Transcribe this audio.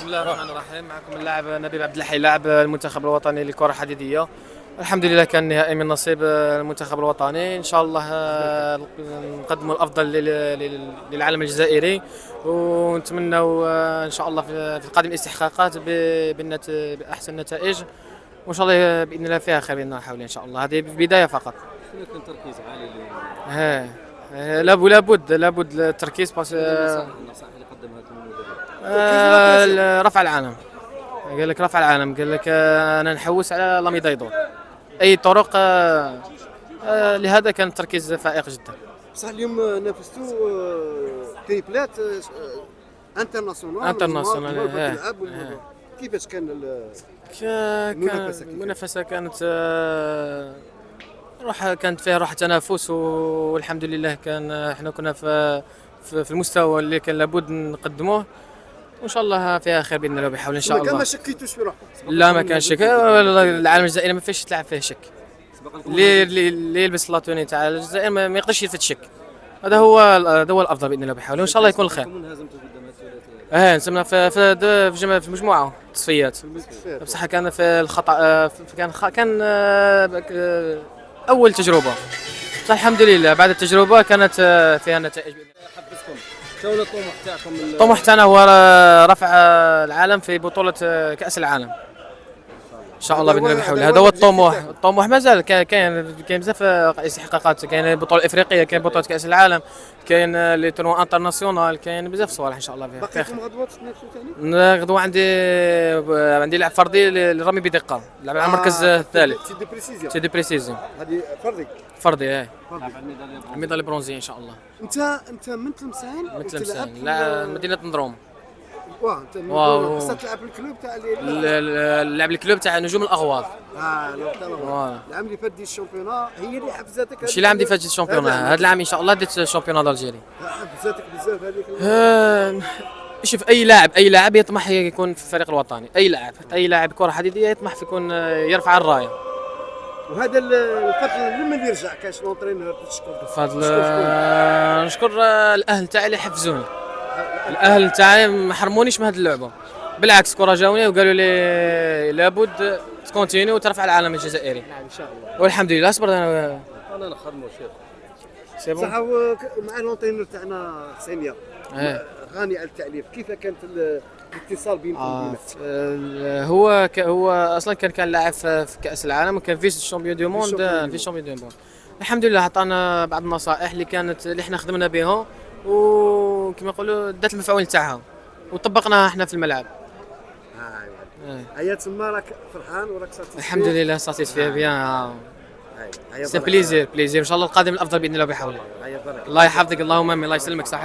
بسم الله الرحمن الرحيم. معكم اللاعب نبيل عبد الحي لاعب المنتخب الوطني للكرة الحديدية. الحمد لله كان نهائي من نصيب المنتخب الوطني. ان شاء الله نقدموا الافضل للعالم الجزائري، ونتمنوا ان شاء الله في القادم الاستحقاقات باحسن نتائج، وان شاء الله باذن الله فيها خير باذن الله حولي ان شاء الله. هذه بدايه فقط. شنو كان تركيز عالي اليوم؟ لابد التركيز النصائح اللي قدمها لكم المدرب؟ رفع العالم. قال لك رفع العالم، قال لك انا نحوس على لامي دايدور اي طرق. لهذا كان التركيز فائق جدا. بصح اليوم نافستوا تريبلات انترناسيونال كيفاش كان المنافسه؟ كانت فيها روح تنافس، والحمد لله احنا كنا في المستوى اللي كان لابد نقدموه، وان شاء الله فيها خير باذن الله بحول ان شاء الله. ما شكيتوش في روحكم؟ لا ما كانش شك. العالم الجزائري ما فيش تلعب فيه شك. اللي يلبس لاطوني تاع الجزائر ما يقدرش يلفت شك. هذا هو الافضل باذن الله بحول، وان شاء الله يكون الخير. نسمنا في المجموعه تصفيات، بصح كان في الخطا. كان اول تجربه، بصح الحمد لله بعد التجربه كانت فيها نتائج. حفزكم شنو الطموح تاعكم؟ الطموح تاعنا هو رفع العالم في بطوله كاس العالم ان شاء الله باذن الله بحول. هذا هو الطموح مازال كاين بزاف استحقاقات. كاين بطوله افريقيه، كاين بطوله كاس العالم، كاين لي تورنوا انترناسيونال، كاين بزاف صوالح ان شاء الله فيها. باقيكم غدوه تنافسوا ثاني؟ غدوه عندي لعب فردي للرمي بدقه، لعب على المركز الثالث. سي دي بريسيزيون هذه فردي الميداليه البرونزيه ان شاء الله. انت من تلمسان؟ من تلمسان، لا مدينه نضروم. انت بس تلعب الكلوب تاع لعب الكلوب تاع نجوم الاغواض. العام اللي فات دي الشامبيونا هي اللي حفزتك؟ ماشي العام اللي فات الشامبيونا، هذا العام ان شاء الله ديت الشامبيونا الجزائري. حفزتك بزاف هذيك؟ شوف اي لاعب يطمح يكون في الفريق الوطني. اي لاعب كره حديديه يطمح في يكون يرفع الرايه. وهذا الفضل لمن يرجع؟ كاش لونترينور تشكر؟ الفضل نشكر الاهل تاعي اللي حفزوني. الاهل تاعي ما حرمونيش من هذه اللعبه، بالعكس كره جاوني وقالوا لي لابد تكونتيني وترفع العالم الجزائري. نعم ان شاء الله. والحمد لله صبرت انا نخدموا شيخ. سي بون. صح مع لونترينور تاعنا حسينيه غني على التعليق. كيف كانت الاتصال بينكم؟ هو اصلا كان لاعب في كاس العالم، وكان فيس شامبيون دو موند. الحمد لله عطانا بعض النصائح اللي احنا خدمنا بهم، وكما يقولوا دات المفعول تاعها وطبقناها احنا في الملعب. هيا تما راك فرحان وراك ساتيسفي؟ الحمد لله ساتيسفي بيان. سي بليزير ان شاء الله القادم الافضل باذن الله بحوله. الله يحفظك، اللهم امين، الله يسلمك. صح.